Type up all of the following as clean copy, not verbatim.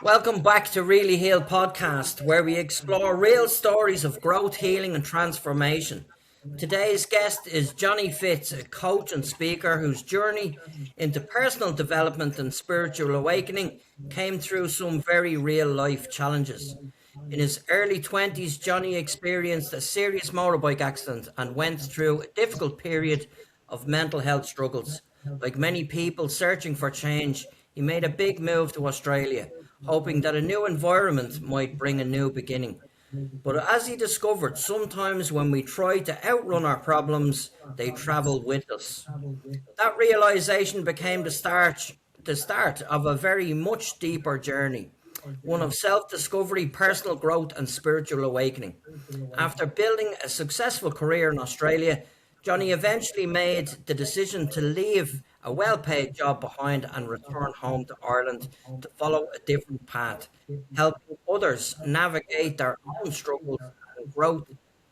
Welcome back to Really Heal podcast, where we explore real stories of growth, healing, and transformation. Today's guest is Johnny Fitz, a coach and speaker whose journey into personal development and spiritual awakening came through some very real life challenges. In his early 20s, Johnny experienced a serious motorbike accident and went through a difficult period of mental health struggles. Like many people searching for change, he made a big move to Australia, hoping that a new environment might bring a new beginning. But as he discovered, sometimes when we try to outrun our problems, they travel with us. That realization became the start of a very much deeper journey, one of self-discovery, personal growth, and spiritual awakening. After building a successful career in Australia, Johnny eventually made the decision to leave a well paid job behind and return home to Ireland to follow a different path, helping others navigate their own struggles and growth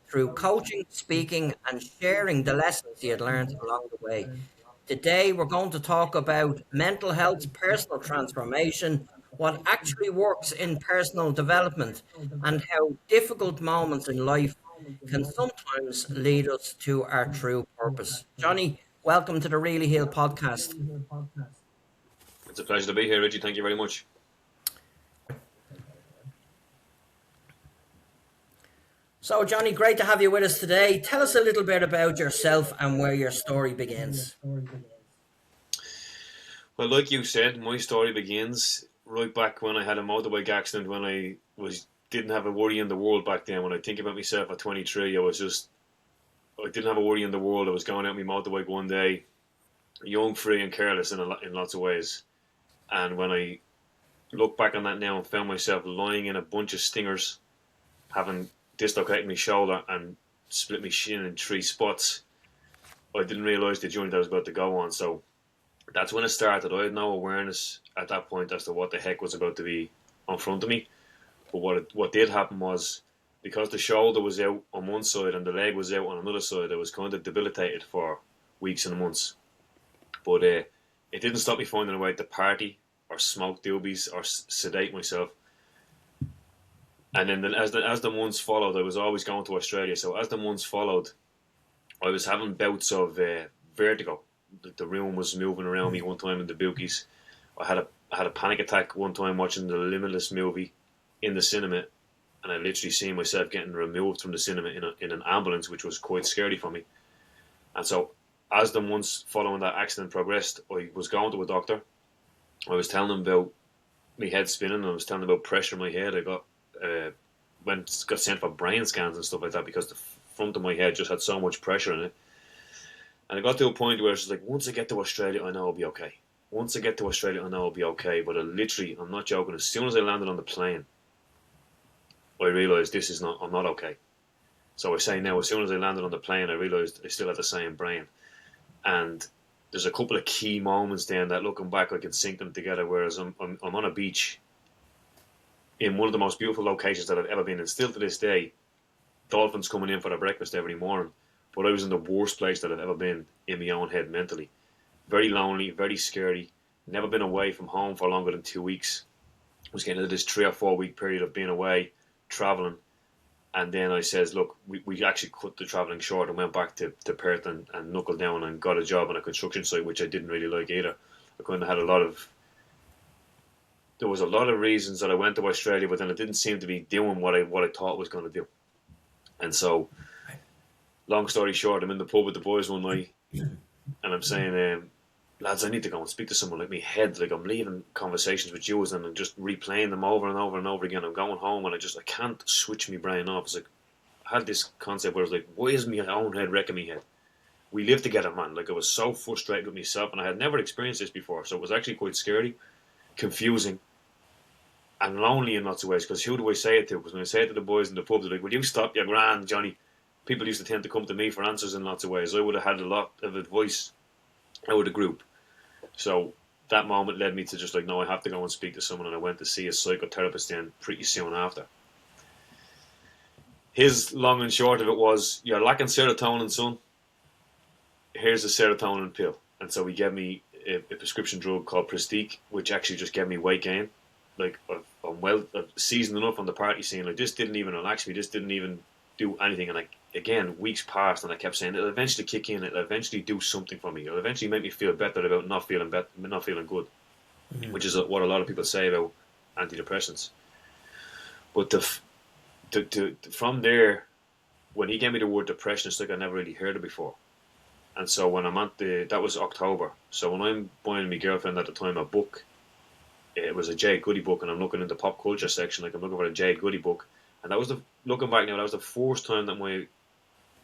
through coaching, speaking, and sharing the lessons he had learned along the way. Today, we're going to talk about mental health, personal transformation, what actually works in personal development, and how difficult moments in life can sometimes lead us to our true purpose. Johnny, welcome to the Really Heal podcast. It's a pleasure to be here, Reggie. Thank you very much. So, Johnny, great to have you with us today. Tell us a little bit about yourself and where your story begins. Well, like you said, my story begins right back when I had a motorbike accident when I didn't have a worry in the world back then. When I think about myself at 23, I didn't have a worry in the world. I was going out on my motorbike one day, young, free and careless in lots of ways. And when I look back on that now and found myself lying in a bunch of stingers, having dislocated my shoulder and split my shin in 3 spots, I didn't realise the journey that I was about to go on. So that's when it started. I had no awareness at that point as to what the heck was about to be in front of me. But what did happen was, because the shoulder was out on one side and the leg was out on another side, I was kind of debilitated for weeks and months. But it didn't stop me finding a way to party or smoke doobies or sedate myself. And then as the months followed, I was always going to Australia. So as the months followed, I was having bouts of vertigo. The room was moving around me one time in the bookies. I had a panic attack one time watching the Limitless movie in the cinema, and I literally seen myself getting removed from the cinema in an ambulance, which was quite scary for me. And so as the months following that accident progressed, I was going to a doctor. I was telling him about my head spinning, and I was telling him about pressure in my head. I got sent for brain scans and stuff like that because the front of my head just had so much pressure in it. And I got to a point where it's like, once I get to Australia, I know I'll be okay. Once I get to Australia, I know I'll be okay. But I'm not joking, as soon as I landed on the plane, I realised I'm not okay. So I say now, as soon as I landed on the plane, I realised I still had the same brain. And there's a couple of key moments then that, looking back, I can sync them together. Whereas I'm on a beach in one of the most beautiful locations that I've ever been in. Still to this day, dolphins coming in for their breakfast every morning. But I was in the worst place that I've ever been in my own head mentally. Very lonely, very scary. Never been away from home for longer than 2 weeks. I was getting into this 3 or 4 week period of being away, travelling. And then I says, look, we actually cut the travelling short and went back to Perth and knuckled down and got a job on a construction site, which I didn't really like either. I kind of had there was a lot of reasons that I went to Australia, but then it didn't seem to be doing what I thought it was going to do. And so, long story short, I'm in the pub with the boys one night, and I'm saying, lads, I need to go and speak to someone. Like, my head, like, I'm leaving conversations with you and I'm just replaying them over and over and over again. I'm going home and I can't switch my brain off. It's like, I had this concept where I was like, why is my own head wrecking me head? We live together, man. Like, I was so frustrated with myself, and I had never experienced this before. So it was actually quite scary, confusing, and lonely in lots of ways. Because who do I say it to? Because when I say it to the boys in the pub, they're like, will you stop your grand, Johnny? People used to tend to come to me for answers in lots of ways. I would have had a lot of advice out of the group. So that moment led me to just like, no, I have to go and speak to someone. And I went to see a psychotherapist then pretty soon after. His long and short of it was, you're lacking serotonin, son. Here's a serotonin pill. And so he gave me a prescription drug called Prestique, which actually just gave me weight gain. I'm seasoned enough on the party scene. Like, this didn't even relax me. This didn't even do anything. And like, again, weeks passed, and I kept saying it'll eventually kick in. It'll eventually do something for me. It'll eventually make me feel better about not feeling good, which is what a lot of people say about antidepressants. But from there, when he gave me the word depression, it's like I never really heard it before. And so when that was October. So when I'm buying my girlfriend at the time a book, it was a Jade Goody book, and I'm looking in the pop culture section, like I'm looking for a Jade Goody book. And that was looking back now, that was the first time that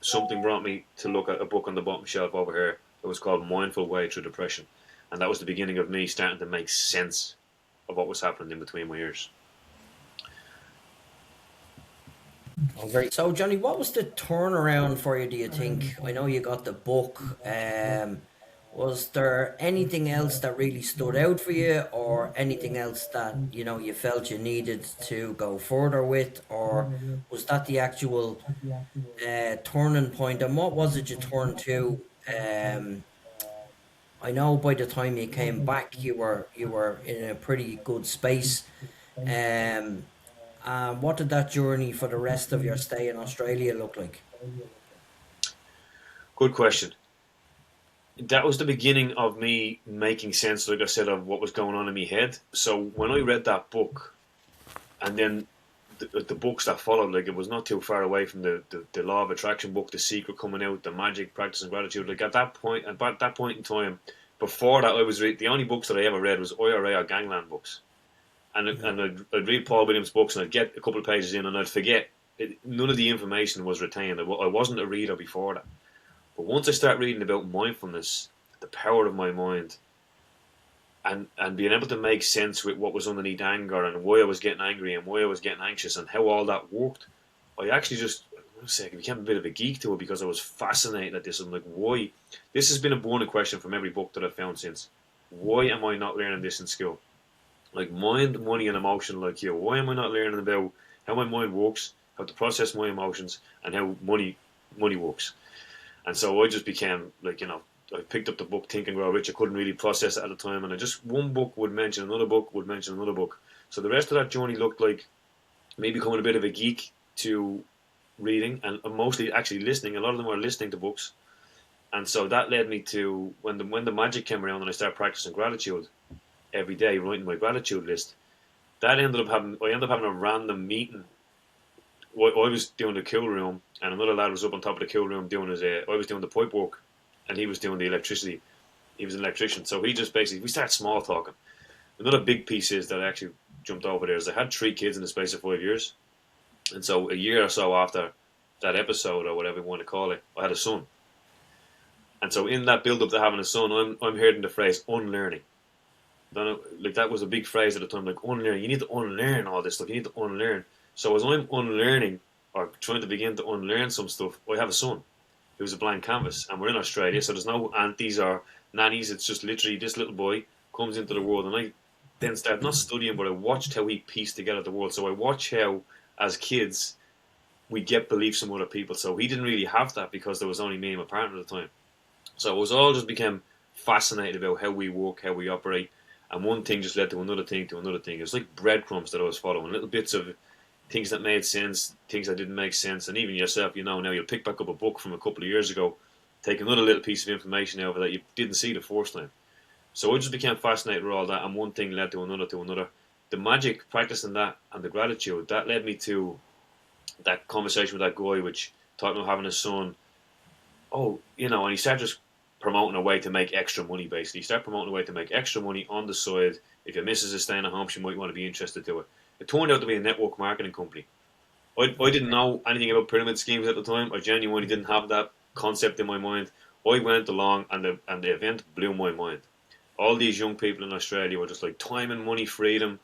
something brought me to look at a book on the bottom shelf over here. It was called Mindful Way Through Depression. And that was the beginning of me starting to make sense of what was happening in between my ears. Oh, great. So, Johnny, what was the turnaround for you, do you think? I know you got the book. Was there anything else that really stood out for you, or anything else that, you felt you needed to go further with, or was that the actual turning point? And what was it you turned to? I know by the time you came back, you were in a pretty good space. Um, what did that journey for the rest of your stay in Australia look like? Good question. That was the beginning of me making sense, like I said, of what was going on in my head. So when I read that book, and then the books that followed, like, it was not too far away from the Law of Attraction book, The Secret coming out, the Magic, Practice and Gratitude. Like, at that point in time, before that, the only books that I ever read was IRA or Gangland books. And I'd read Paul Williams' books, and I'd get a couple of pages in, and I'd forget. None of the information was retained. I wasn't a reader before that. But once I start reading about mindfulness, the power of my mind, and being able to make sense with what was underneath anger, and why I was getting angry, and why I was getting anxious, and how all that worked, I actually I became a bit of a geek to it, because I was fascinated at this. I'm like, why? This has been a burning question from every book that I've found since. Why am I not learning this in school? Like, mind, money, and emotion, like you. Why am I not learning about how my mind works, how to process my emotions, and how money works? And so I just became, like, I picked up the book Think and Grow Rich. I couldn't really process it at the time, and one book would mention another book, would mention another book. So the rest of that journey looked like me becoming a bit of a geek to reading, and mostly actually listening. A lot of them were listening to books. And so that led me to, when the magic came around and I started practicing gratitude every day, writing my gratitude list, I ended up having a random meeting. I was doing the cool room, and another lad was up on top of the cool room doing I was doing the pipe work, and he was doing the electricity. He was an electrician, so he just basically, we started small talking. Another big piece is that I actually jumped over there is I had 3 kids in the space of 5 years, and so a year or so after that episode, or whatever you want to call it, I had a son. And so in that build up to having a son, I'm hearing the phrase unlearning. Like, that was a big phrase at the time, like, unlearn. You need to unlearn all this stuff. You need to unlearn. So as I'm unlearning, or trying to begin to unlearn some stuff, I have a son who's a blank canvas, and we're in Australia, so there's no aunties or nannies. It's just literally this little boy comes into the world, and I then start not studying, but I watched how he pieced together the world. So I watch how, as kids, we get beliefs from other people. So he didn't really have that, because there was only me and my partner at the time. So it was all just became fascinated about how we work, how we operate, and one thing just led to another thing to another thing. It was like breadcrumbs that I was following, little bits of things that made sense, things that didn't make sense. And even yourself, now you'll pick back up a book from a couple of years ago, take another little piece of information over that you didn't see the first time. So I just became fascinated with all that, and one thing led to another to another. The magic, practicing that, and the gratitude, that led me to that conversation with that guy, which taught me having a son. And he started just promoting a way to make extra money, basically. He started promoting a way to make extra money on the side. If your missus is staying at home, she might want to be interested to it. It turned out to be a network marketing company. I didn't know anything about pyramid schemes at the time. I genuinely didn't have that concept in my mind. I went along, and the event blew my mind. All these young people in Australia were just like, time and money freedom,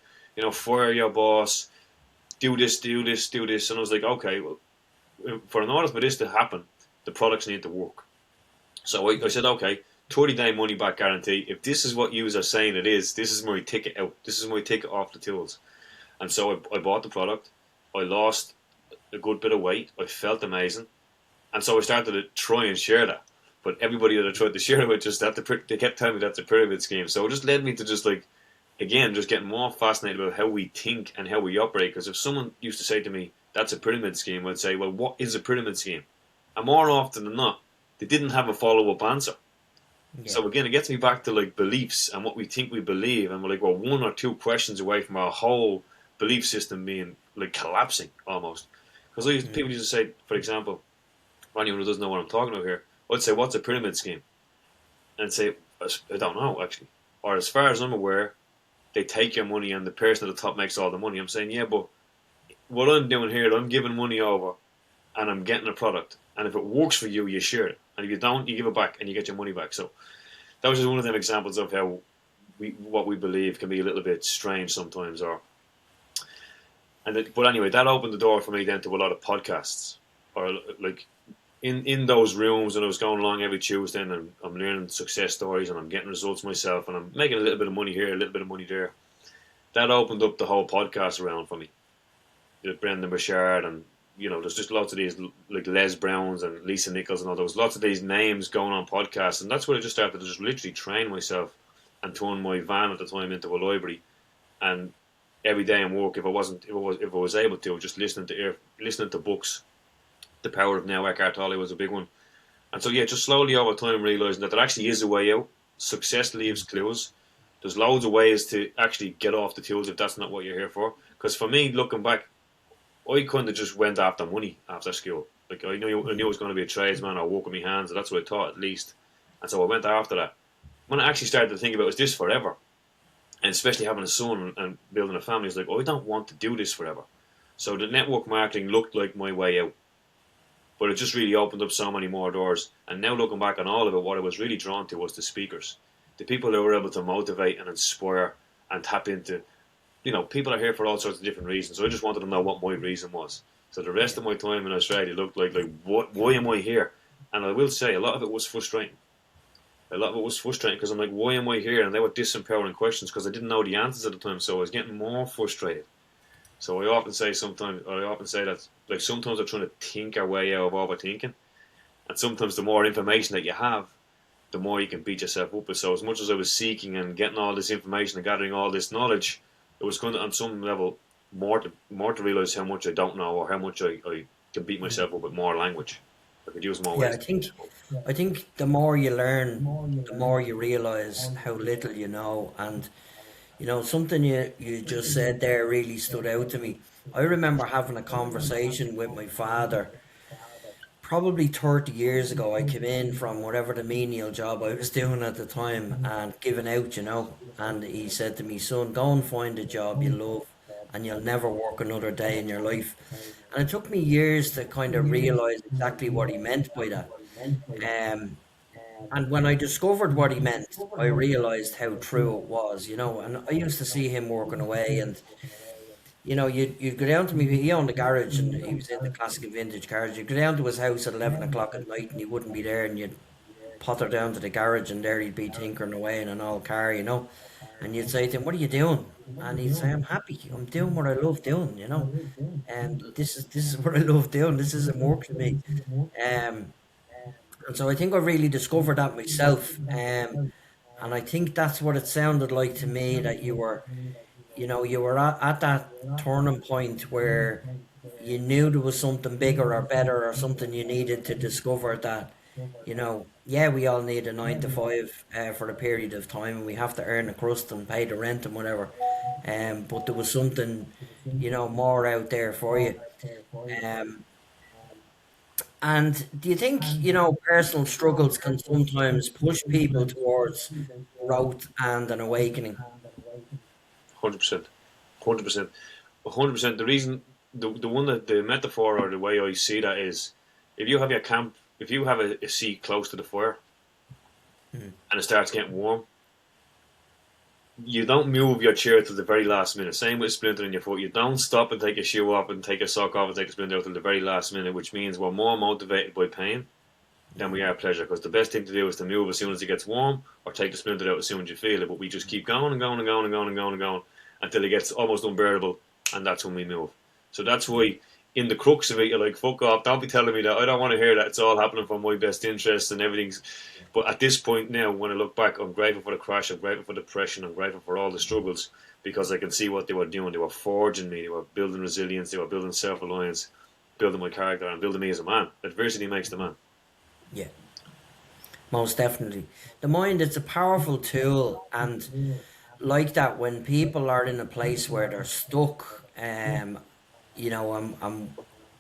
fire your boss, do this. And I was like, okay, well, for in order for this to happen, the products need to work. So I said, okay, 30-day money back guarantee. If this is what you are saying it is, this is my ticket out. This is my ticket off the tools. And so I bought the product. I lost a good bit of weight. I felt amazing. And so I started to try and share that. But everybody that I tried to share it with, they kept telling me that's a pyramid scheme. So it just led me to just like again, just getting more fascinated about how we think and how we operate. Because if someone used to say to me, that's a pyramid scheme, I'd say, well, what is a pyramid scheme? And more often than not, they didn't have a follow-up answer. Yeah. So again, it gets me back to like beliefs and what we think we believe, and we're like, well, one or two questions away from our whole belief system being like collapsing almost. Because people used to say, for example, for anyone who doesn't know what I'm talking about here, I'd say, what's a pyramid scheme? And say, I don't know actually. Or as far as I'm aware, they take your money and the person at the top makes all the money. I'm saying, yeah, but what I'm doing here, I'm giving money over and I'm getting a product. And if it works for you, you share it. And if you don't, you give it back and you get your money back. So that was just one of them examples of how what we believe can be a little bit strange sometimes. But anyway, that opened the door for me then to a lot of podcasts. Or like in those rooms, and I was going along every Tuesday and I'm learning success stories and I'm getting results myself and I'm making a little bit of money here, a little bit of money there. That opened up the whole podcast around for me. Brendan Burchard and there's just lots of these like Les Browns and Lisa Nichols and all those, lots of these names going on podcasts, and that's where I just started to just literally train myself and turn my van at the time into a library. And every day in work, if I was able to, just listening to books. The Power of Now, Eckhart Tolle was a big one. And so just slowly over time realising that there actually is a way out. Success leaves clues. There's loads of ways to actually get off the tools if that's not what you're here for. Because for me, looking back, I kind of just went after money after school. Like I knew I was going to be a tradesman or work with my hands, and that's what I thought at least. And so I went after that. When I actually started to think about, is this forever? And especially having a son and building a family, it's like, I don't want to do this forever. So the network marketing looked like my way out. But it just really opened up so many more doors. And now looking back on all of it, what I was really drawn to was the speakers. The people who were able to motivate and inspire and tap into. People are here for all sorts of different reasons. So I just wanted to know what my reason was. So the rest of my time in Australia looked like why am I here? And I will say, a lot of it was frustrating. A lot of it was frustrating because I'm like, why am I here? And they were disempowering questions because I didn't know the answers at the time. So I was getting more frustrated. So I often say that like sometimes we're trying to think our way out of overthinking. And sometimes the more information that you have, the more you can beat yourself up with. So as much as I was seeking and getting all this information and gathering all this knowledge, it was kind of on some level more to realise how much I don't know or how much I can beat myself up with more language. I could use more Yeah, ways. I think the more you learn, the more you realise how little you know. And something you just said there really stood out to me. I remember having a conversation with my father probably 30 years ago. I came in from whatever the menial job I was doing at the time and giving out, and he said to me, son, go and find a job you love and you'll never work another day in your life. And it took me years to kind of realize exactly what he meant by that. Um, and when I discovered what he meant, I realized how true it was, and I used to see him working away, and you'd go down to me. He owned a garage, and he was into classic and vintage cars. You'd go down to his house at 11 o'clock at night, and he wouldn't be there. And you'd potter down to the garage, and there he'd be tinkering away in an old car, And you'd say to him, "What are you doing?" And he'd say, "I'm happy. I'm doing what I love doing. And this is what I love doing. This isn't work for me." Um, and so I think I really discovered that myself. And I think that's what it sounded like to me, that you were at that turning point where you knew there was something bigger or better or something you needed to discover, that yeah, we all need a 9 to 5 for a period of time, and we have to earn a crust and pay the rent and whatever, but there was something more out there for you. um, and do you think personal struggles can sometimes push people towards growth and an awakening? 100%. 100%. 100%. The reason, the metaphor or the way I see that is, if you have a seat close to the fire and it starts getting warm, you don't move your chair till the very last minute. Same with a splinter in your foot. You don't stop and take a shoe off and take a sock off and take a splinter out till the very last minute, which means we're more motivated by pain than we are pleasure. Because the best thing to do is to move as soon as it gets warm, or take the splinter out as soon as you feel it. But we just keep going and going and going and going and going and going until it gets almost unbearable, and that's when we move. So that's why in the crux of it, you're like, fuck off, don't be telling me that. I don't want to hear that. It's all happening for my best interest and everything's. But at this point now, when I look back, I'm grateful for the crash, I'm grateful for the depression, I'm grateful for all the struggles, because I can see what they were doing. They were forging me, they were building resilience, they were building self-reliance, building my character, and building me as a man. Adversity makes the man. Yeah, most definitely. The mind, it's a powerful tool, and like that, when people are in a place where they're stuck, you know,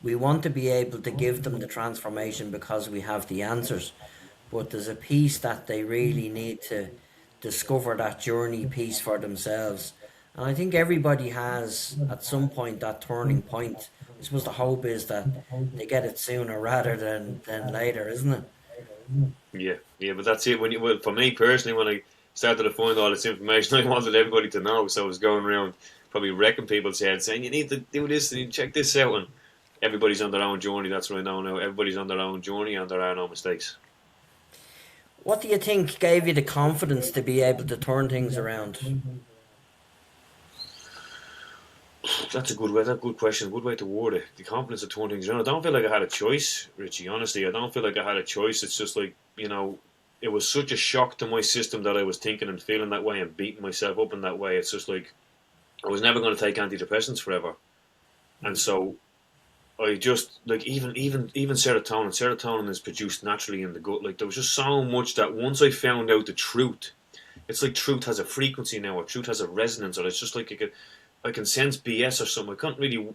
we want to be able to give them the transformation because we have the answers. But there's a piece that they really need to discover, that journey piece for themselves. And I think everybody has at some point that turning point. I suppose the hope is that they get it sooner rather than later, isn't it? Yeah, yeah, but that's it. When you, well, for me personally, when I started to find all this information, I wanted everybody to know. So I was going around probably wrecking people's heads, saying you need to do this and you check this out. And everybody's on their own journey. That's what I know now. Everybody's on their own journey, and there are no mistakes. What do you think gave you the confidence to be able to turn things around? That's a good way. That's a good question. Good way to word it. The confidence to turn things around. I don't feel like I had a choice, Richie. Honestly, I don't feel like I had a choice. It's just like, it was such a shock to my system that I was thinking and feeling that way and beating myself up in that way. It's just like I was never going to take antidepressants forever, and so I just like even serotonin. Serotonin is produced naturally in the gut. Like there was just so much that once I found out the truth, it's like truth has a frequency now, or truth has a resonance, or it's just like I can sense BS or something. I can't really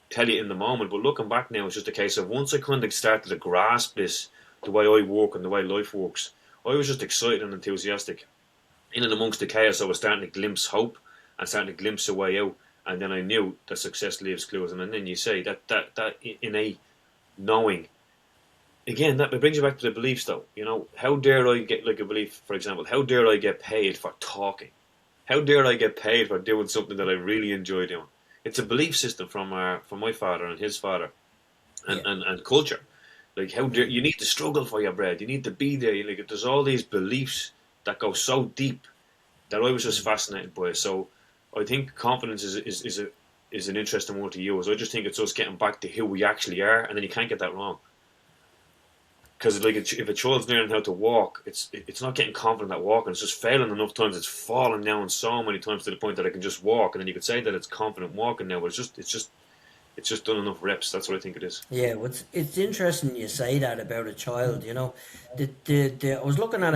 tell you in the moment, but looking back now, it's just a case of once I kind of started to grasp this, the way I work and the way life works, I was just excited and enthusiastic. In and amongst the chaos, I was starting to glimpse hope and starting to glimpse a way out. And then I knew that success leaves clues. And then you say that innate knowing. Again, that brings you back to the beliefs, though. How dare I get, like a belief, for example, how dare I get paid for talking? How dare I get paid for doing something that I really enjoy doing? It's a belief system from my father and his father, and, Yeah. and culture. Like how dare you need to struggle for your bread? You need to be there. Like there's all these beliefs that go so deep that I was just fascinated by it. So I think confidence is an interesting word to use. I just think it's us getting back to who we actually are, and then you can't get that wrong. Because like if a child's learning how to walk, it's not getting confident at walking. It's just failing enough times. It's falling down so many times to the point that I can just walk, and then you could say that it's confident walking now, but it's just done enough reps. That's what I think it is. Yeah, it's interesting you say that about a child. I was looking at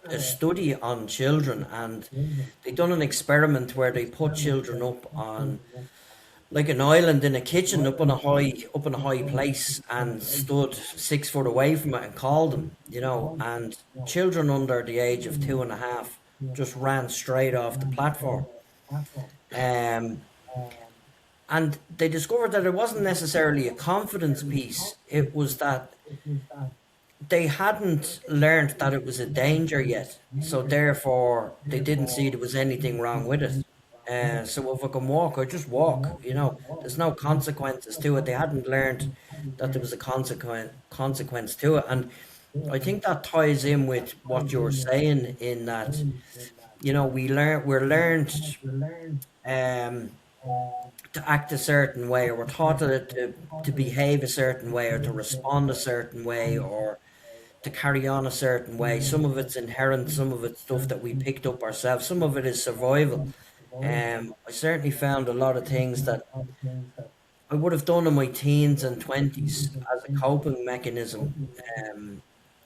a study on children, and they done an experiment where they put children up on like an island in a kitchen up on a high place, and stood 6 foot away from it and called them. And children under the age of 2.5 just ran straight off the platform. Um, and they discovered that it wasn't necessarily a confidence piece. It was that they hadn't learned that it was a danger yet. So therefore, they didn't see there was anything wrong with it. So if I can walk, I just walk. There's no consequences to it. They hadn't learned that there was a consequence to it. And I think that ties in with what you're saying, in that we're learned um, to act a certain way, or we're taught to behave a certain way, or to respond a certain way, or to carry on a certain way. Some of it's inherent, some of it's stuff that we picked up ourselves, some of it is survival. I certainly found a lot of things that I would have done in my teens and 20s as a coping mechanism, um,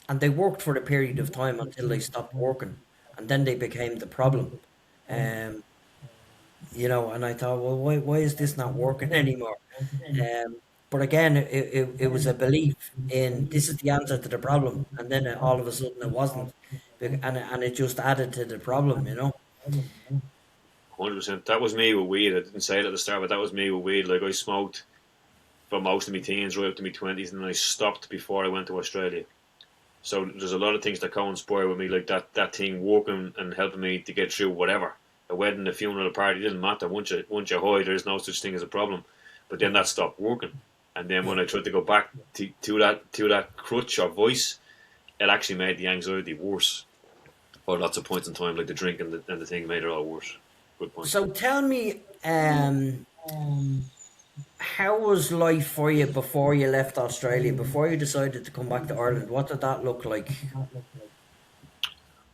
and they worked for a period of time until they stopped working, and then they became the problem. Um, and I thought, well, why is this not working anymore? But again, it was a belief in this is the answer to the problem, and then all of a sudden it wasn't, and it just added to the problem. 100%. That was me with weed. I didn't say it at the start, but that was me with weed. Like I smoked for most of my teens, right up to my 20s, and then I stopped before I went to Australia. So there's a lot of things that co-inspire with me, like that thing working and helping me to get through whatever. A wedding, a funeral, a party, didn't matter. Once you high, there's no such thing as a problem. But then that stopped working. And then when I tried to go back to that crutch or voice, it actually made the anxiety worse. Or lots of points in time, like the drink and the thing made it all worse. Good point. So tell me, how was life for you before you left Australia, before you decided to come back to Ireland? What did that look like? I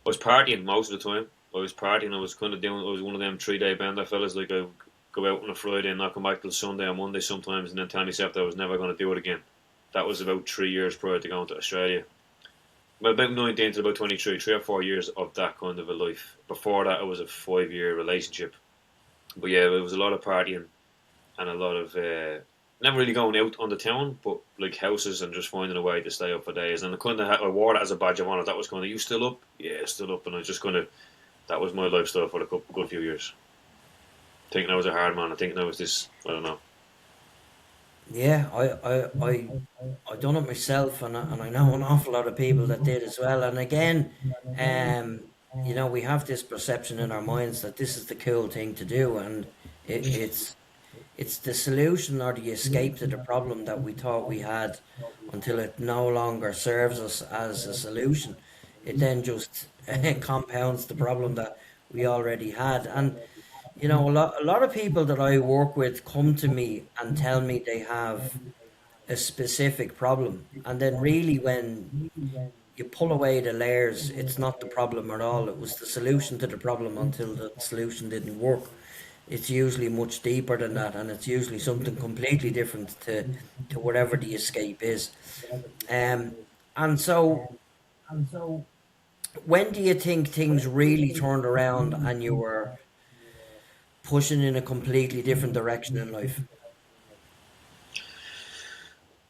was partying most of the time. I was partying. I was kind of doing. I was one of them 3 day bender fellas. Like I would go out on a Friday and not come back till Sunday or Monday sometimes, and then tell myself that I was never going to do it again. That was about 3 years prior to going to Australia. Well, about 19 to about 23, 3 or 4 years of that kind of a life. Before that, it was a 5 year relationship. But yeah, it was a lot of partying and a lot of never really going out on the town, but like houses and just finding a way to stay up for days. And I wore it as a badge of honor. That was kind of, you still up? Yeah, still up. And I just kind of, that was my lifestyle for a good few years. Thinking I was a hard man. I thinking I was this, I don't know. Yeah, I done it myself, and I know an awful lot of people that did as well. And again, um, we have this perception in our minds that this is the cool thing to do, and it's the solution or the escape to the problem that we thought we had until it no longer serves us as a solution. It then just compounds the problem that we already had. And a lot of people that I work with come to me and tell me they have a specific problem. And then really when you pull away the layers, it's not the problem at all. It was the solution to the problem until the solution didn't work. It's usually much deeper than that, and it's usually something completely different to whatever the escape is. Um, and so, when do you think things really turned around and you were pushing in a completely different direction in life?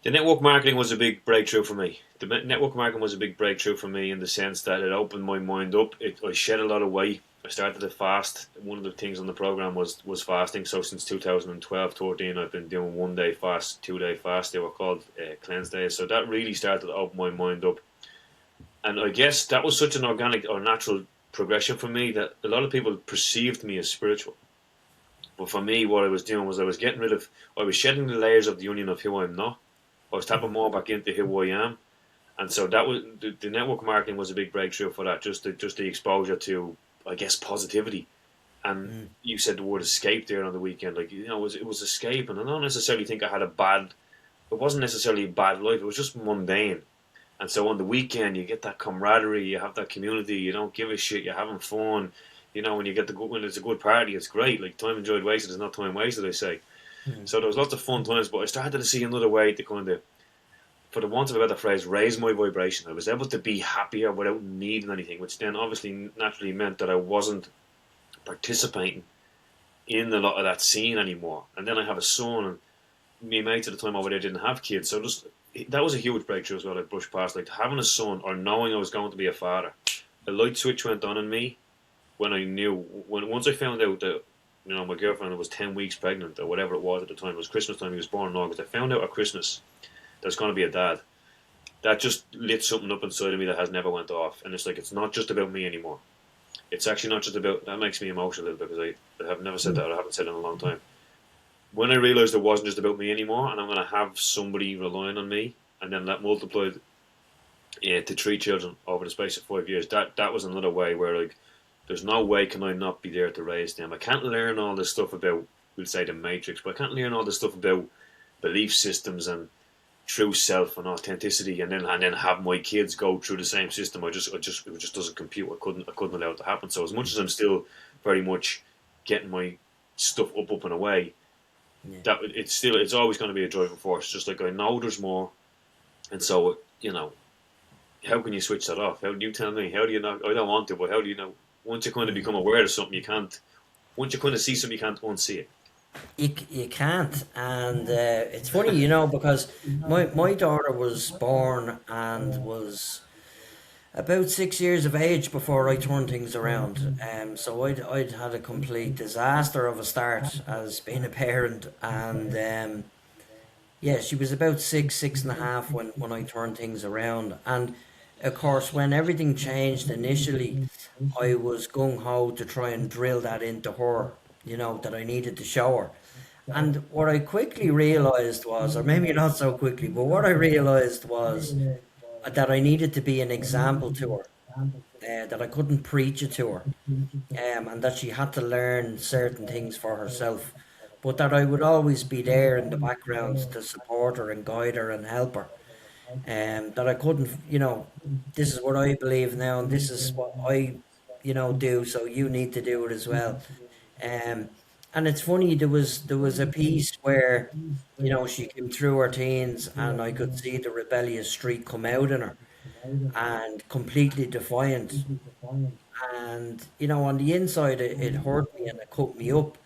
The network marketing was a big breakthrough for me. The network marketing was a big breakthrough for me in the sense that it opened my mind up. I shed a lot of weight. I started to fast. One of the things on the program was fasting. So since 2012, 13, I've been doing 1 day fast, 2 day fast. They were called cleanse days. So that really started to open my mind up. And I guess that was such an organic or natural progression for me that a lot of people perceived me as spiritual. But for me, what I was doing was I was shedding the layers of the onion of who I'm not. I was tapping more back into who I am. And so that was the network marketing was a big breakthrough for that. Just the exposure to, I guess, positivity. And you said the word escape there on the weekend. Like, it was escape. And I don't necessarily think it wasn't necessarily a bad life. It was just mundane. And so on the weekend, you get that camaraderie, you have that community, you don't give a shit, you're having fun. When when it's a good party, it's great. Like, time enjoyed wasted is not time wasted, I say. So there was lots of fun times, but I started to see another way to kind of, for the want of a better phrase, raise my vibration. I was able to be happier without needing anything, which then obviously naturally meant that I wasn't participating in a lot of that scene anymore. And then I have a son, and my mates at the time over there didn't have kids, so that was a huge breakthrough as well. I brushed past, like, having a son or knowing I was going to be a father. A light switch went on in me when I knew, once I found out that my girlfriend was 10 weeks pregnant or whatever it was at the time. It was Christmas time. He was born in August. I found out at Christmas there's going to be a dad. That just lit something up inside of me that has never went off. And it's like, it's not just about me anymore. It's actually not just about, that makes me emotional a little bit because I have never said that, or I haven't said it in a long time. When I realised it wasn't just about me anymore and I'm going to have somebody relying on me, and then that multiplied to 3 children over the space of 5 years, that was another way where, like, there's no way can I not be there to raise them. I can't learn all this stuff about, we'll say, the matrix, but I can't learn all this stuff about belief systems and true self and authenticity, and then have my kids go through the same system. It just doesn't compute. I couldn't allow it to happen. So as much as I'm still very much getting my stuff up and away, that it's always going to be a driving force. Just like, I know there's more, and so how can you switch that off? How do you tell me? How do you know? I don't want to, but how do you know? Once you kind of become aware of something, you can't. Once you kind of see something, you can't unsee it. You can't, and it's funny, because my daughter was born and was about 6 years of age before I turned things around. So I'd had a complete disaster of a start as being a parent, and yeah, she was about six and a half when I turned things around. And of course, when everything changed initially, I was gung ho to try and drill that into her, that I needed to show her. And what I quickly realized was, or maybe not so quickly, but what I realized was that I needed to be an example to her, that I couldn't preach it to her, and that she had to learn certain things for herself but that I would always be there in the background to support her and guide her and help her. That I couldn't, this is what I believe now, and this is what I, do. So you need to do it as well. Um, and it's funny, there was a piece where, she came through her teens, and I could see the rebellious streak come out in her, and completely defiant. And on the inside, it hurt me and it cut me up.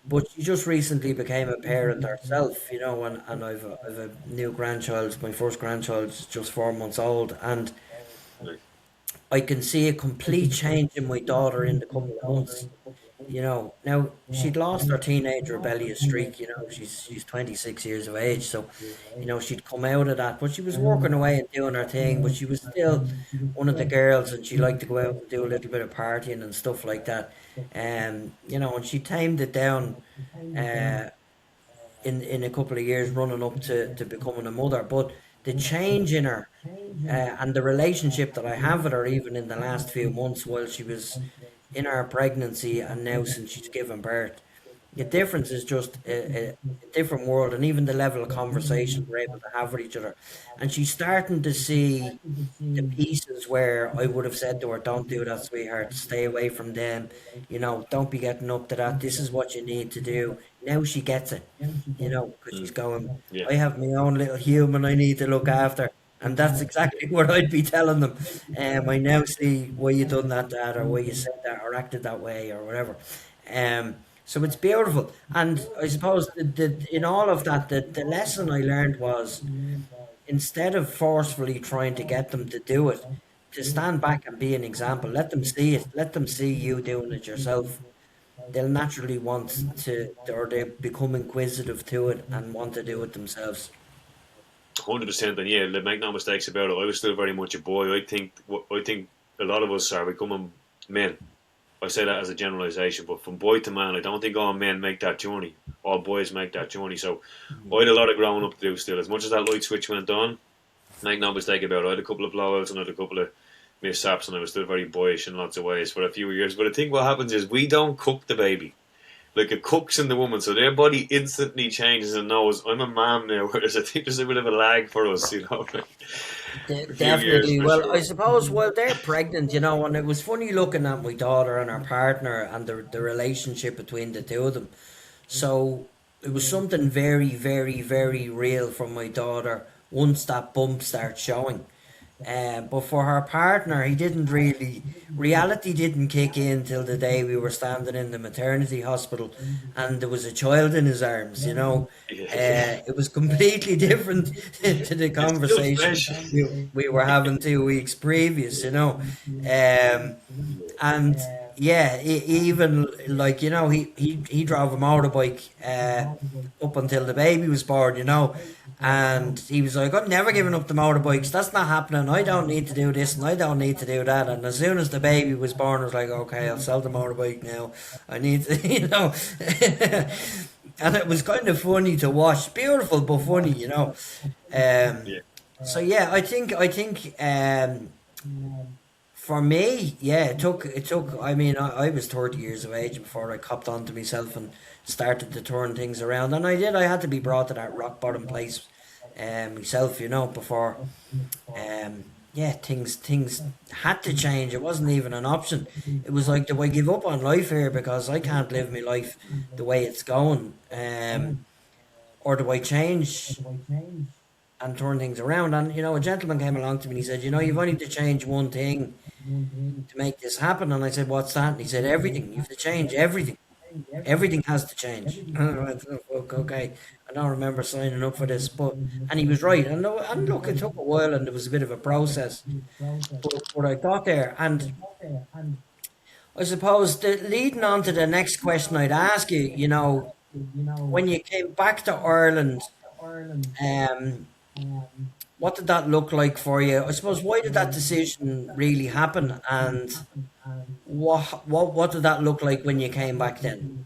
But she just recently became a parent herself, and I've a new grandchild. My first grandchild's just 4 months old, and Like, I can see a complete change in my daughter in the couple of months. Now she'd lost her teenage rebellious streak. She's 26 years of age, so she'd come out of that, but she was working away and doing her thing. But she was still one of the girls, and she liked to go out and do a little bit of partying and stuff like that. And she tamed it down. Uh, in a couple of years running up to becoming a mother. But the change in her and the relationship that I have with her, even in the last few months while she was in her pregnancy and now since she's given birth, the difference is just a different world, and even the level of conversation we're able to have with each other. And she's starting to see the pieces where I would have said to her, "Don't do that, sweetheart. Stay away from them. Don't be getting up to that. This is what you need to do." Now she gets it, because she's going, yeah. "I have my own little human I need to look after." And that's exactly what I'd be telling them. I now see why you done that, Dad, or why you said that, or acted that way, or whatever. So it's beautiful. And I suppose in all of that, the lesson I learned was, instead of forcefully trying to get them to do it, to stand back and be an example. Let them see it. Let them see you doing it yourself. They'll naturally want to, or they become inquisitive to it and want to do it themselves. 100%, and yeah, make no mistakes about it. I was still very much a boy. I think a lot of us are becoming men. I say that as a generalisation, but from boy to man, I don't think all men make that journey. All boys make that journey. So I had a lot of growing up to do still. As much as that light switch went on, make no mistake about it, I had a couple of blowouts and I had a couple of mishaps, and I was still very boyish in lots of ways for a few years. But I think what happens is we don't cook the baby. Like, it cooks in the woman, so their body instantly changes and knows, I'm a man now, whereas I think there's a bit of a lag for us, like, a few years Definitely. for Well, I sure. suppose while they're pregnant, and it was funny looking at my daughter and her partner and the relationship between the two of them. So it was something very, very, very real from my daughter once that bump starts showing. But for her partner, he didn't really. Reality didn't kick in till the day we were standing in the maternity hospital, and there was a child in his arms. Yeah, yeah. It was completely different to the It's still conversation fresh. we were having 2 weeks previous. And yeah, even like he drove a motorbike up until the baby was born. And he was like, "I'm never giving up the motorbikes. That's not happening. I don't need to do this and I don't need to do that." And as soon as the baby was born, I was like, "Okay, I'll sell the motorbike now. I need to," And it was kind of funny to watch. Beautiful but funny. Um, Yeah. so yeah, I think for me, yeah, it took. I mean, I was 30 years of age before I copped onto myself and started to turn things around, and I did. I had to be brought to that rock bottom place, myself, before, um, yeah, things had to change. It wasn't even an option. It was like, do I give up on life here because I can't live my life the way it's going, or do I change and turn things around? And a gentleman came along to me and he said, "You've only to change one thing to make this happen." And I said, "What's that?" And he said, "Everything. You have to change everything. Everything has to change." And I went, "Oh, fuck, okay. I don't remember signing up for this," and he was right. And look, it took a while, and there was a bit of a process, but I got there. And I suppose leading on to the next question I'd ask you, when you came back to Ireland, um, what did that look like for you? I suppose, why did that decision really happen, and what did that look like when you came back then?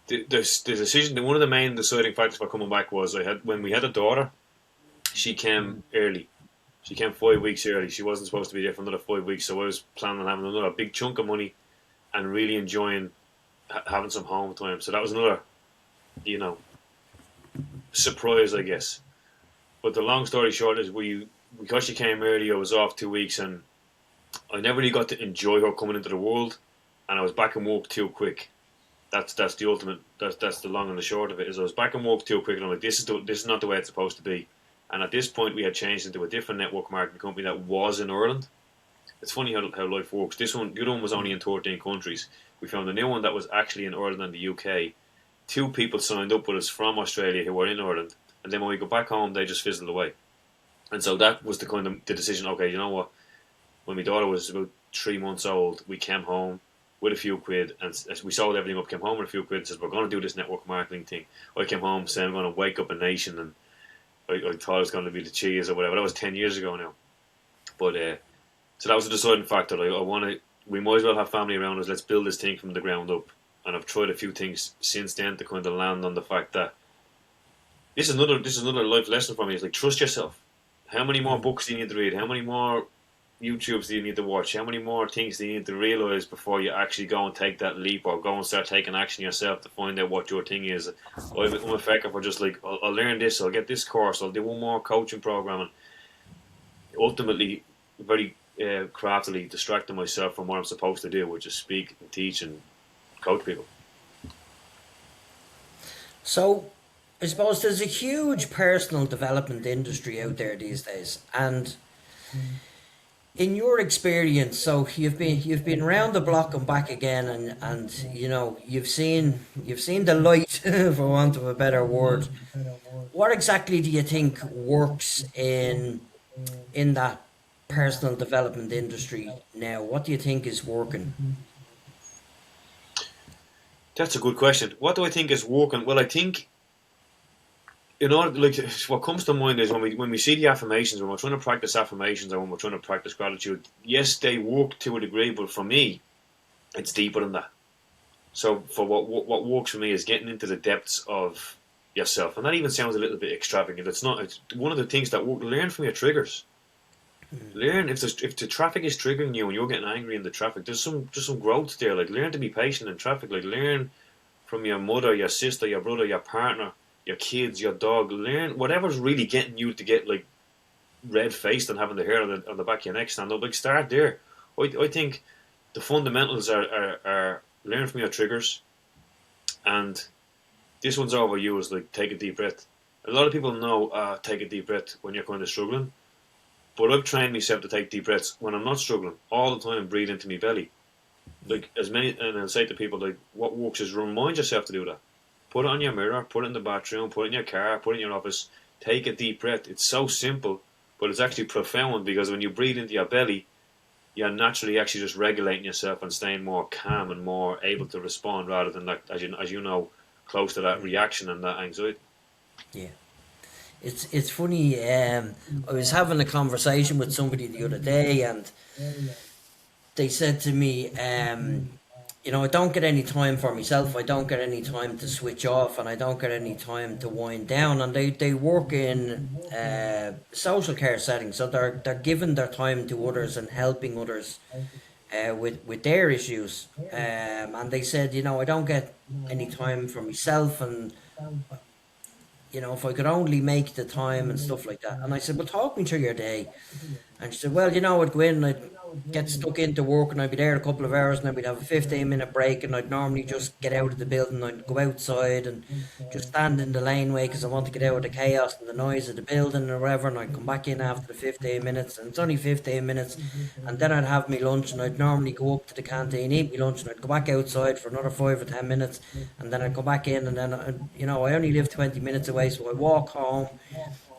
The decision, one of the main deciding factors for coming back was when we had a daughter, she came early. She came 5 weeks early. She wasn't supposed to be there for another 5 weeks, so I was planning on having another big chunk of money and really enjoying having some home time. So that was another, you know, surprise, I guess. But the long story short is because she came early, I was off 2 weeks, and I never really got to enjoy her coming into the world, and I was back in work too quick. That's the ultimate. That's the long and the short of it. Is I was back in work too quick, and I'm like, this is not the way it's supposed to be. And at this point, we had changed into a different network marketing company that was in Ireland. It's funny how life works. The other one was only in 13 countries. We found a new one that was actually in Ireland and the UK. 2 people signed up with us from Australia who were in Ireland, and then when we go back home, they just fizzled away. And so that was the decision. Okay, you know what? When my daughter was about 3 months old, we came home with a few quid, and as we sold everything up, came home with a few quid, and said, we're going to do this network marketing thing. I came home saying, I'm going to wake up a nation, and I thought it was going to be the cheese or whatever. That was 10 years ago now. But so that was the deciding factor. Like, we might as well have family around us. Let's build this thing from the ground up. And I've tried a few things since then to kind of land on the fact that this is another life lesson for me. It's like, trust yourself. How many more books do you need to read? How many more YouTubes do you need to watch? How many more things do you need to realise before you actually go and take that leap, or go and start taking action yourself to find out what your thing is? I'm a fecker for just like, I'll learn this, I'll get this course, I'll do one more coaching program, and ultimately very craftily distracting myself from what I'm supposed to do, which is speak and teach and coach people. So, I suppose there's a huge personal development industry out there these days, and in your experience, so you've been around the block and back again, and you know you've seen the light, for want of a better word. What exactly do you think works in that personal development industry now? What do you think is working? That's a good question. What do I think is working? Well, I think in order, like, what comes to mind is when we see the affirmations, when we're trying to practice affirmations, or when we're trying to practice gratitude. Yes, they work to a degree, but for me, it's deeper than that. So, for what works for me is getting into the depths of yourself, and that even sounds a little bit extravagant. It's not. It's one of the things that work. Learn from your triggers. Learn if the traffic is triggering you and you're getting angry in the traffic. There's some growth there. Like, learn to be patient in traffic. Like, learn from your mother, your sister, your brother, your partner, your kids, your dog. Learn whatever's really getting you to get like red faced and having the hair on the back of your neck stand up. Like, start there. I think the fundamentals are learn from your triggers, and this one's overused. Like, take a deep breath. A lot of people know take a deep breath when you're kind of struggling. But I've trained myself to take deep breaths when I'm not struggling. All the time, breathe into my belly. Like, and I'll say to people, like, what works is remind yourself to do that. Put it on your mirror, put it in the bathroom, put it in your car, put it in your office. Take a deep breath. It's so simple, but it's actually profound, because when you breathe into your belly, you're naturally actually just regulating yourself and staying more calm and more able to respond, rather than, like, as you know, close to that reaction and that anxiety. Yeah. It's funny. I was having a conversation with somebody the other day, and they said to me, I don't get any time for myself. I don't get any time to switch off, and I don't get any time to wind down. And they work in social care settings, so they're giving their time to others and helping others with their issues. And they said, I don't get any time for myself, and if I could only make the time and stuff like that. And I said, well, talk me through your day. And she said, well, I'd go in and I'd get stuck into work, and I'd be there a couple of hours, and then we'd have a 15-minute break, and I'd normally just get out of the building. I'd go outside and just stand in the laneway because I want to get out of the chaos and the noise of the building or whatever, and I'd come back in after the 15 minutes, and it's only 15 minutes, and then I'd have my lunch, and I'd normally go up to the canteen, eat my lunch, and I'd go back outside for another 5 or 10 minutes, and then I'd go back in, and then, I only live 20 minutes away, so I walk home,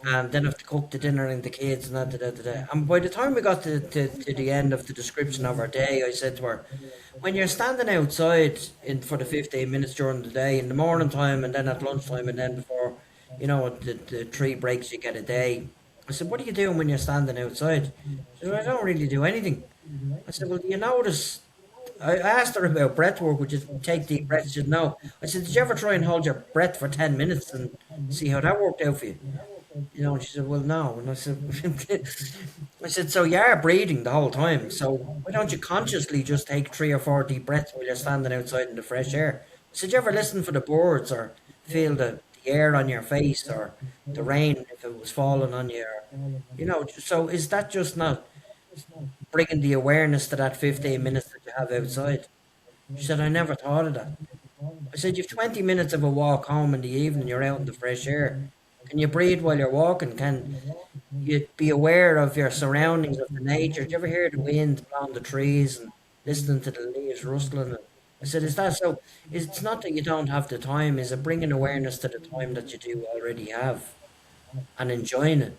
and then I have to cook the dinner and the kids and that. And by the time we got to the end of the description of our day, I said to her, when you're standing outside for the 15 minutes during the day, in the morning time and then at lunchtime and then before, the 3 breaks you get a day, I said, what are you doing when you're standing outside? She said, I don't really do anything. I said, well, do you notice? I asked her about breath work, which is take deep breaths. She said, no. I said, did you ever try and hold your breath for 10 minutes and see how that worked out for you? You know, and she said, well, no. And I said, I said, so you are breathing the whole time. So why don't you consciously just take 3 or 4 deep breaths while you're standing outside in the fresh air? I said, you ever listen for the birds or feel the air on your face or the rain if it was falling on you? Or, you know, so is that just not bringing the awareness to that 15 minutes that you have outside? She said, I never thought of that. I said, you've 20 minutes of a walk home in the evening, you're out in the fresh air. Can you breathe while you're walking? Can you be aware of your surroundings, of the nature? Do you ever hear the wind blowing the trees and listening to the leaves rustling? I said, is that so? It's not that you don't have the time, is it bringing awareness to the time that you do already have and enjoying it?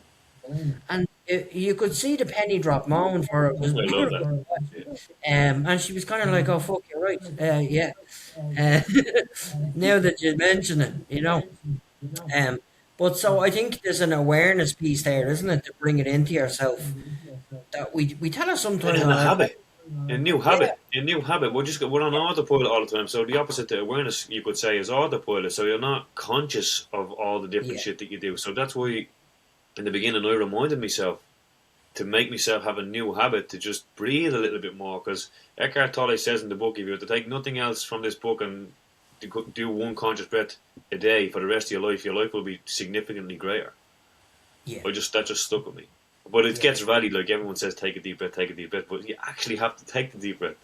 And you could see the penny drop moment for her. It was I love beautiful. that. Yeah. And she was kind of like, oh, fuck, you're right. Yeah. Uh, now that you mention it, you know. Um, but so I think there's an awareness piece there, isn't it, to bring it into yourself. That we tell her sometimes, And a habit. A new yeah, habit. A new habit. We're on autopilot all the time. So the opposite to awareness, you could say, is autopilot. So you're not conscious of all the different yeah, shit that you do. So that's why in the beginning I reminded myself to make myself have a new habit to just breathe a little bit more. Because Eckhart Tolle says in the book, if you were to take nothing else from this book and to do one conscious breath a day for the rest of your life will be significantly greater. yeah, That just stuck with me. But it yeah. gets valid, like everyone says, take a deep breath, but you actually have to take the deep breath.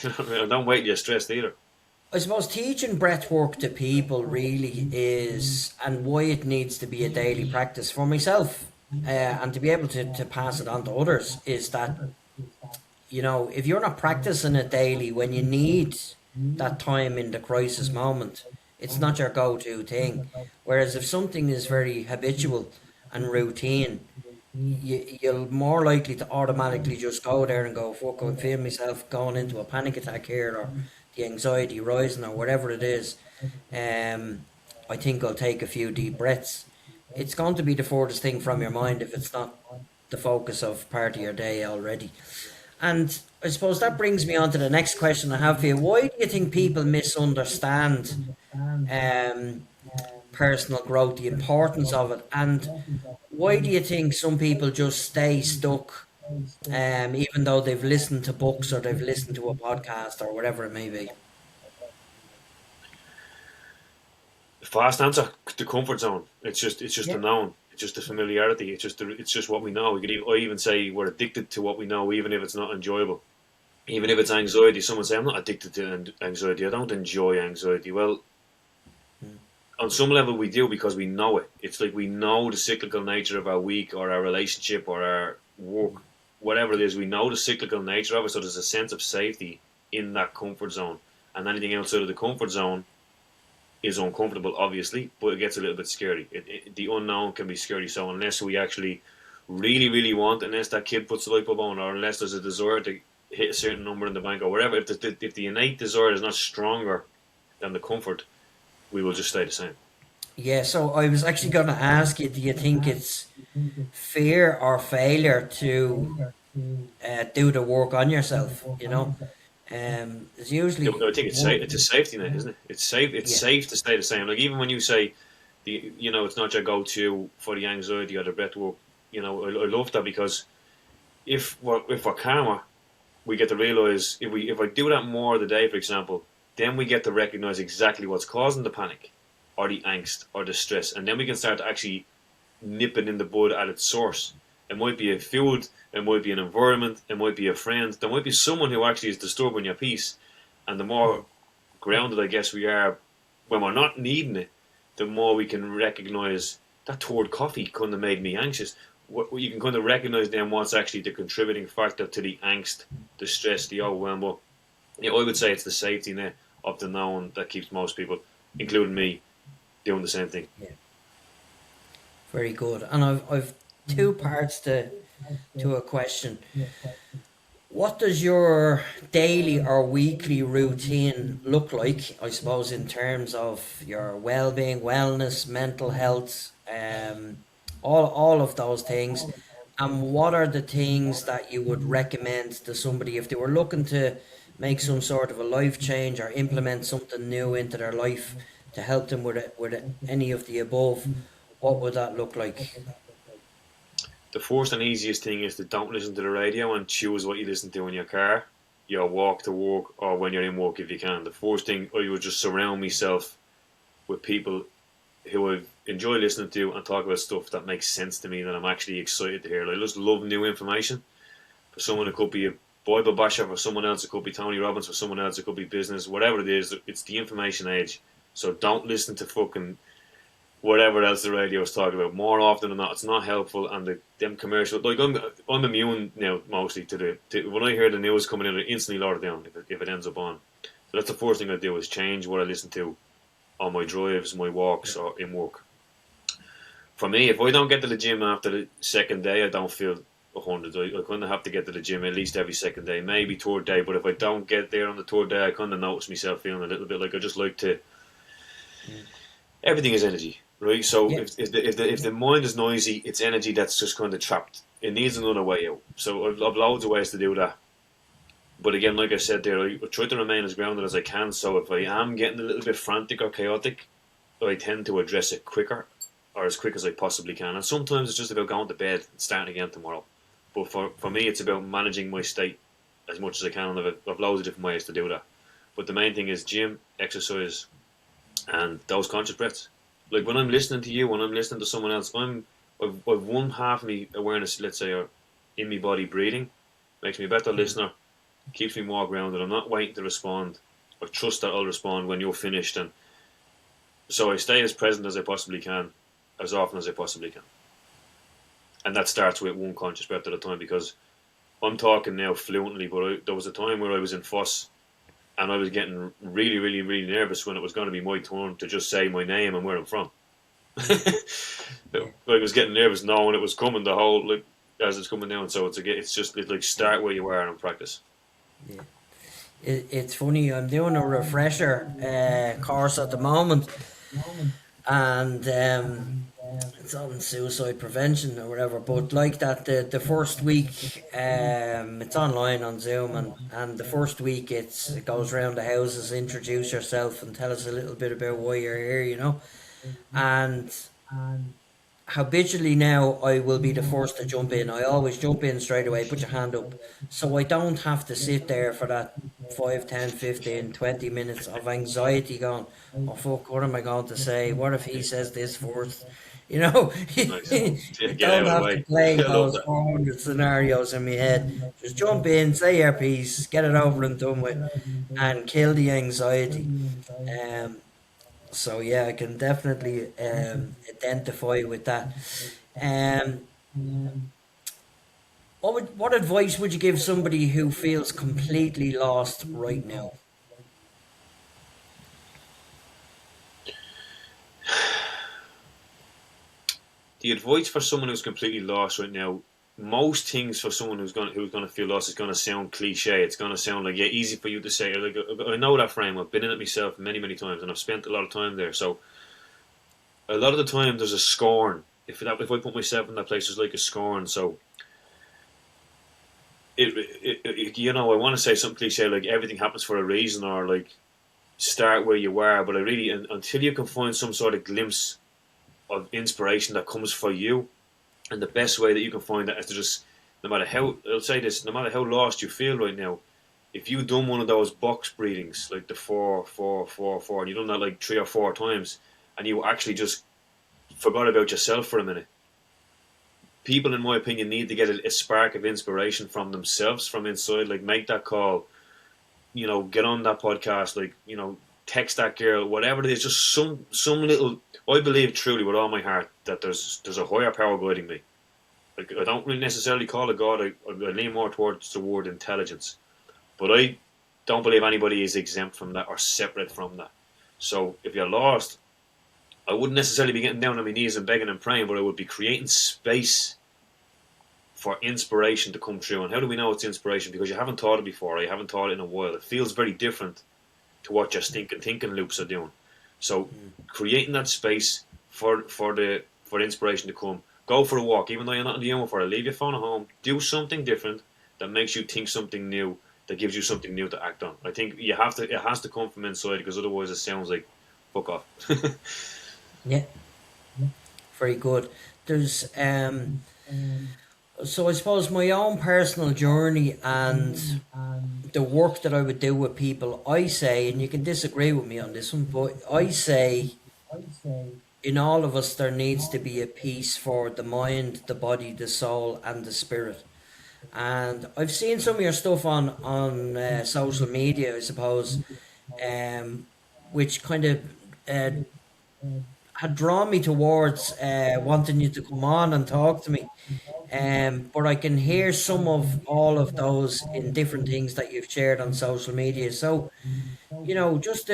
You know what I mean? And don't wait till you're stressed either. I suppose teaching breath work to people really is, and why it needs to be a daily practice for myself, and to be able to pass it on to others, is that, you know, if you're not practicing it daily when you need that time in the crisis moment, it's not your go-to thing. Whereas if something is very habitual and routine, you're more likely to automatically just go there and go, fuck, I feel myself going into a panic attack here, or the anxiety rising, or whatever it is. Um, I think I'll take a few deep breaths. It's going to be the furthest thing from your mind if it's not the focus of part of your day already. And I suppose that brings me on to the next question I have for you. Why do you think people misunderstand um, personal growth, the importance of it, and why do you think some people just stay stuck, even though they've listened to books or they've listened to a podcast or whatever it may be? Fast answer: the comfort zone. It's just Yeah, the known. It's just the familiarity. It's just what we know. I even say we're addicted to what we know, even if it's not enjoyable. Even if it's anxiety, someone say I'm not addicted to anxiety. I don't enjoy anxiety. Well, on some level we do because we know it. It's like we know the cyclical nature of our week or our relationship or our work, whatever it is. We know the cyclical nature of it, so there's a sense of safety in that comfort zone. And anything outside of the comfort zone is uncomfortable, obviously, but it gets a little bit scary. The unknown can be scary. So unless we actually really, really want, unless that kid puts the light bulb on, or unless there's a desire to hit a certain number in the bank or whatever, if the innate desire is not stronger than the comfort, we will just stay the same. yeah. So I was actually going to ask you: do you think it's fear or failure to do the work on yourself? You know, it's Yeah, usually I think one. it's a safety net, isn't it? It's safe. It's Yeah, safe to stay the same. Like even when you say, it's not your go-to for the anxiety or the breath work. I love that because if we're calmer, we get to realize if I do that more of the day, for example, then we get to recognize exactly what's causing the panic, or the angst, or the stress, and then we can start to actually nip it in the bud at its source. It might be a food, it might be an environment, it might be a friend, there might be someone who actually is disturbing your peace. And the more grounded, I guess, we are when we're not needing it, the more we can recognize that toward coffee couldn't have made me anxious. What you can kind of recognize then what's actually the contributing factor to the angst, the stress, the overwhelm. But I would say it's the safety net of the known that keeps most people, including me, doing the same thing. yeah. Very good. And I've two parts to a question. What does your daily or weekly routine look like, I suppose, in terms of your well-being, wellness, mental health, all of those things? And what are the things that you would recommend to somebody if they were looking to make some sort of a life change or implement something new into their life to help them with any of the above? What would that look like? The first and easiest thing is to don't listen to the radio and choose what you listen to in your car, your walk to work, or when you're in work if you can. The first thing, I would just surround myself with people who I enjoy listening to and talk about stuff that makes sense to me that I'm actually excited to hear. Like, I just love new information. For someone it could be a Bible basher, for someone else it could be Tony Robbins, for someone else it could be business, whatever it is, it's the information age. So don't listen to fucking whatever else the radio is talking about. More often than not, it's not helpful, and them commercials. Like I'm immune now mostly to when I hear the news coming in, I instantly lower it down if it ends up on. So that's the first thing I do is change what I listen to on my drives, my walks, or in work. For me, if I don't get to the gym after the second day, I don't feel 100. I kind of have to get to the gym at least every second day, maybe third day. But if I don't get there on the third day, I kind of notice myself feeling a little bit like I just like to. Everything is energy, right? So Yeah. if the mind is noisy, it's energy that's just kind of trapped. It needs another way out. So I've loads of ways to do that. But again, like I said there, I try to remain as grounded as I can. So if I am getting a little bit frantic or chaotic, I tend to address it quicker or as quick as I possibly can. And sometimes it's just about going to bed and starting again tomorrow. But for me, it's about managing my state as much as I can. And I've loads of different ways to do that. But the main thing is gym, exercise, and those conscious breaths. Like when I'm listening to you, when I'm listening to someone else, I've one half of me awareness, let's say, or in my body breathing, makes me a better listener, keeps me more grounded. I'm not waiting to respond. I trust that I'll respond when you're finished, and so I stay as present as I possibly can, as often as I possibly can. And that starts with one conscious breath at a time, because I'm talking now fluently, but there was a time where I was in fuss and I was getting really, really, really nervous when it was going to be my turn to just say my name and where I'm from. I was getting nervous knowing it was coming, the whole, like, as it's coming down. So it's like start where you are and practice. Yeah. It's funny. I'm doing a refresher course at the moment, and it's on suicide prevention or whatever. But like that, the first week, it's online on Zoom, and the first week it goes around the houses, introduce yourself, and tell us a little bit about why you're here. And habitually now I will be the first to jump in. I always jump in straight away, put your hand up. So I don't have to sit there for that 5, 10, 15, 20 minutes of anxiety going, oh fuck, what am I going to say? What if he says this first? You know, Nice. you Get out don't of the have to way. play I love those that. 400 scenarios in my head. Just jump in, say your piece, get it over and done with, and kill the anxiety. Um, so yeah, I can definitely identify with that. Um, what advice would you give somebody who feels completely lost right now? The advice for someone who's completely lost right now, most things for someone who's going to feel lost is going to sound cliche. It's going to sound like, yeah, easy for you to say. Like, I know that frame. I've been in it myself many, many times, and I've spent a lot of time there. So a lot of the time there's a scorn. If I put myself in that place, there's like a scorn. So I want to say something cliche like everything happens for a reason, or like start where you are. But I really, until you can find some sort of glimpse of inspiration that comes for you, and the best way that you can find that is to just, no matter how, I'll say this, no matter how lost you feel right now, if you've done one of those box breathings, like the 4, 4, 4, 4, and you've done that like 3 or 4 times, and you actually just forgot about yourself for a minute, people, in my opinion, need to get a spark of inspiration from themselves, from inside. Like, make that call, get on that podcast, like, text that girl, whatever it is, just some little. I believe truly with all my heart that there's a higher power guiding me. Like, I don't really necessarily call it God. I lean more towards the word intelligence, but I don't believe anybody is exempt from that or separate from that. So if you're lost, I wouldn't necessarily be getting down on my knees and begging and praying, but I would be creating space for inspiration to come through. And how do we know it's inspiration? Because you haven't taught it before, or you haven't taught it in a while. It feels very different to what your stinking thinking loops are doing. So creating that space for inspiration to come. Go for a walk, even though you're not in the humor for it. Leave your phone at home. Do something different that makes you think something new, that gives you something new to act on. I think it has to come from inside, because otherwise it sounds like fuck off. Yeah, Very good. There's so I suppose my own personal journey and the work that I would do with people, I say, and you can disagree with me on this one, but I say in all of us there needs to be a piece for the mind, the body, the soul, and the spirit. And I've seen some of your stuff on social media, I suppose, um, which kind of uh, had drawn me towards wanting you to come on and talk to me. But I can hear some of all of those in different things that you've shared on social media. So, just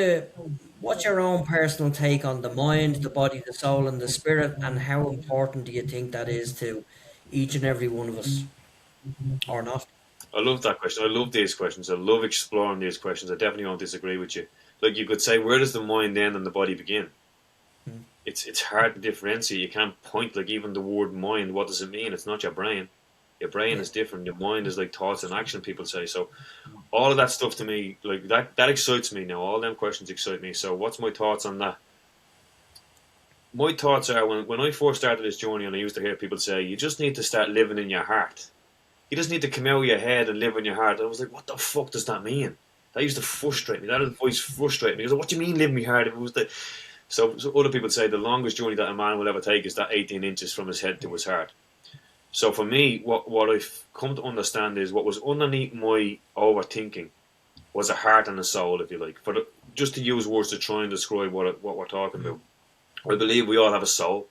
what's your own personal take on the mind, the body, the soul, and the spirit, and how important do you think that is to each and every one of us, or not? I love that question. I love these questions. I love exploring these questions. I definitely don't disagree with you. Like you could say, where does the mind end and the body begin? Hmm. It's hard to differentiate. You can't point like even the word mind. What does it mean? It's not your brain. Your brain Yeah. is different. Your mind is like thoughts and action. People say so. All of that stuff to me, like that excites me now. All them questions excite me. So what's my thoughts on that? My thoughts are when I first started this journey, and I used to hear people say, you just need to start living in your heart. You just need to come out of your head and live in your heart. And I was like, what the fuck does that mean? That used to frustrate me. That advice frustrated me. I was like, what do you mean live in your heart? If it was the so other people say the longest journey that a man will ever take is that 18 inches from his head to his heart. So for me, what I've come to understand is what was underneath my overthinking was a heart and a soul, if you like. Just to use words to try and describe what we're talking about. I believe we all have a soul.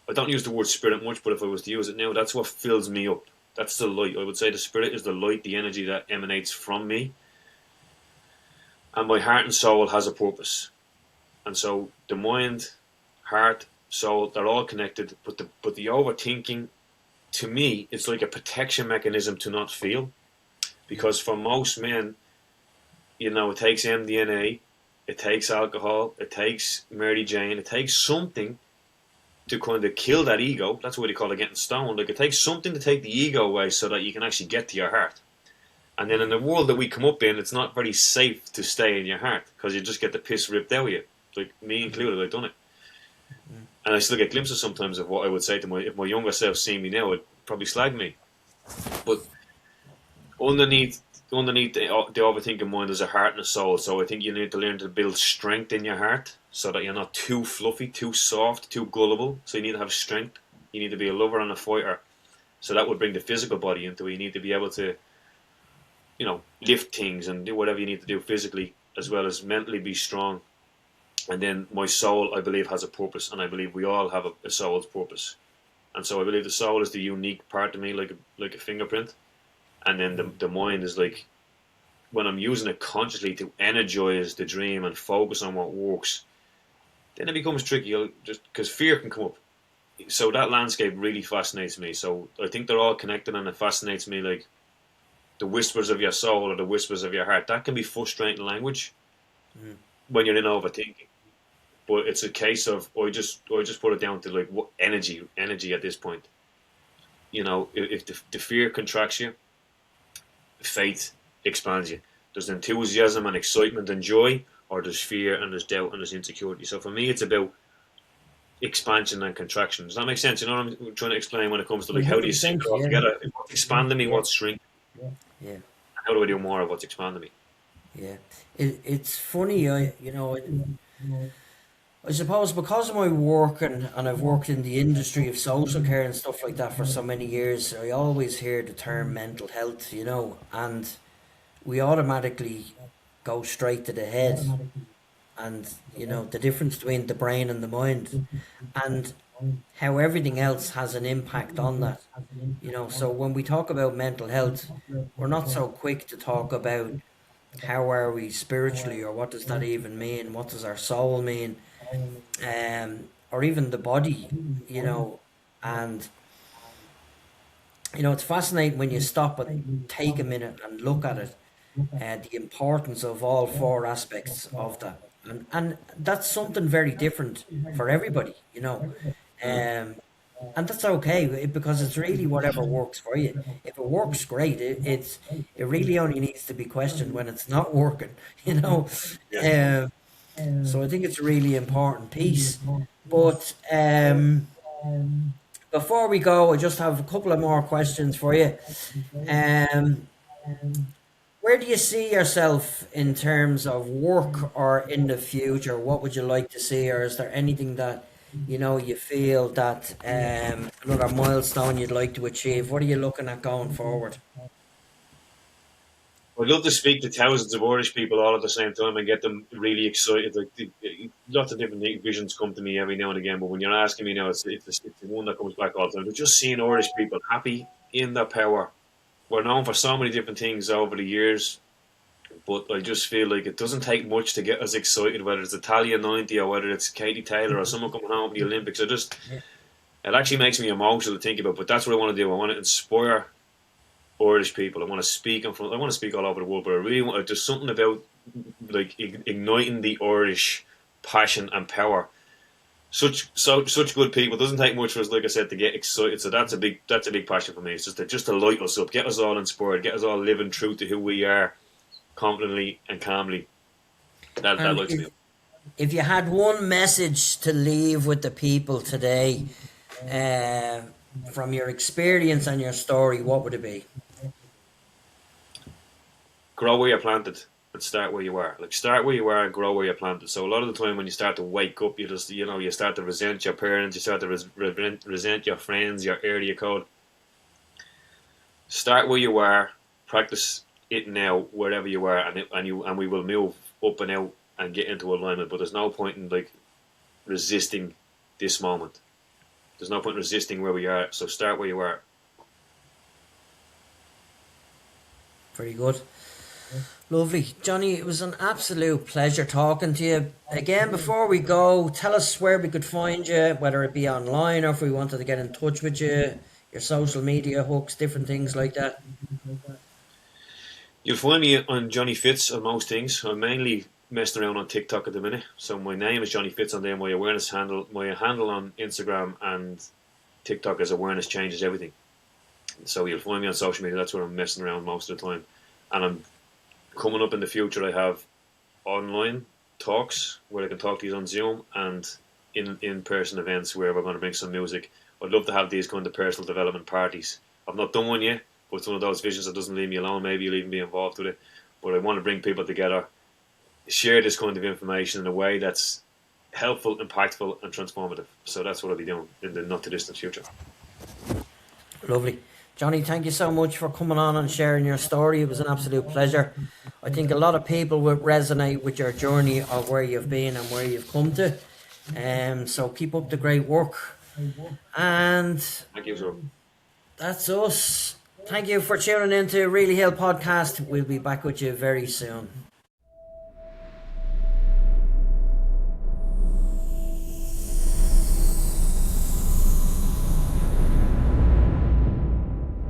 I don't use the word spirit much, but if I was to use it now, that's what fills me up. That's the light. I would say the spirit is the light, the energy that emanates from me. And my heart and soul has a purpose. And so the mind, heart, soul, they're all connected. But the overthinking, to me, it's like a protection mechanism to not feel. Because for most men, it takes MDMA, it takes alcohol, it takes Mary Jane, it takes something to kind of kill that ego. That's what they call it, getting stoned. Like it takes something to take the ego away so that you can actually get to your heart. And then in the world that we come up in, it's not very safe to stay in your heart because you just get the piss ripped out of you. Like me included, I've done it. And I still get glimpses sometimes of what I would say to if my younger self seen me now, it'd probably slag me. But underneath the overthinking mind is a heart and a soul. So I think you need to learn to build strength in your heart so that you're not too fluffy, too soft, too gullible. So you need to have strength. You need to be a lover and a fighter. So that would bring the physical body into it. You need to be able to, lift things and do whatever you need to do physically as well as mentally be strong. And then my soul, I believe, has a purpose, and I believe we all have a soul's purpose. And so I believe the soul is the unique part of me, like a fingerprint. And then the mind is like when I'm using it consciously to energize the dream and focus on what works. Then it becomes tricky, just because fear can come up. So that landscape really fascinates me. So I think they're all connected, and it fascinates me. Like the whispers of your soul or the whispers of your heart, that can be frustrating language when you're in overthinking. But it's a case of I just put it down to like what energy at this point. If the fear contracts you, faith expands you. There's enthusiasm and excitement and joy, or there's fear and there's doubt and there's insecurity. So for me, it's about expansion and contraction. Does that make sense? You know what I'm trying to explain when it comes to like how do you sync it all together? What's expanding me? What's shrinking? Yeah. How do I do more of what's expanding me? Yeah. It's funny, I suppose because of my work and I've worked in the industry of social care and stuff like that for so many years, I always hear the term mental health, and we automatically go straight to the head and, the difference between the brain and the mind and how everything else has an impact on that. So when we talk about mental health, we're not so quick to talk about how are we spiritually or what does that even mean? What does our soul mean? Or even the body, and it's fascinating when you stop and take a minute and look at it, the importance of all four aspects of that, and that's something very different for everybody, and that's okay because it's really whatever works for you. If it works, great. It really only needs to be questioned when it's not working, Yeah. So I think it's a really important piece. But before we go, I just have a couple of more questions for you. Um, where do you see yourself in terms of work or in the future? What would you like to see, or is there anything that you feel that another milestone you'd like to achieve? What are you looking at going forward? I'd love to speak to thousands of Irish people all at the same time and get them really excited. Like lots of different visions come to me every now and again, but when you're asking me now, it's the one that comes back all the time. But just seeing Irish people happy in their power. We're known for so many different things over the years, but I just feel like it doesn't take much to get us excited, whether it's Italia 90 or whether it's Katie Taylor or someone coming home from the Olympics. It actually makes me emotional to think about, but that's what I want to do. I want to inspire Irish people. I want to speak in front. I want to speak all over the world, but I really want. There's something about like igniting the Irish passion and power. Such good people. It doesn't take much for us, like I said, to get excited. So that's a big passion for me. It's just to light us up, get us all inspired, get us all living true to who we are, confidently and calmly. That And lights me up. if you had one message to leave with the people today, uh, from your experience and your story, what would it be? Grow where you're planted and start where you are. Like start where you are and grow where you're planted. So a lot of the time when you start to wake up, you start to resent your parents, you start to resent your friends, your area code. Start where you are, practice it now wherever you are, and we will move up and out and get into alignment. But there's no point in like resisting this moment. There's no point in resisting where we are. So start where you are. Very good. Lovely. Johnny, it was an absolute pleasure talking to you. Again, before we go, tell us where we could find you, whether it be online or if we wanted to get in touch with you, your social media hooks, different things like that. You'll find me on Johnny Fitz on most things. I'm mainly messing around on TikTok at the minute. So my name is Johnny Fitz on there. My handle on Instagram and TikTok is Awareness Changes Everything. So you'll find me on social media. That's where I'm messing around most of the time. And I'm coming up in the future. I have online talks where I can talk to you on Zoom and in person events where we're going to bring some music. I'd love to have these kind of personal development parties. I've not done one yet, but it's one of those visions that doesn't leave me alone. Maybe you'll even be involved with it. But I want to bring people together, share this kind of information in a way that's helpful, impactful, and transformative. So that's what I'll be doing in the not too distant future. Lovely. Johnny, thank you so much for coming on and sharing your story. It was an absolute pleasure. I think a lot of people will resonate with your journey of where you've been and where you've come to. So keep up the great work. And Thank you, sir. that's us. Thank you for tuning in to Really Hill Podcast. We'll be back with you very soon.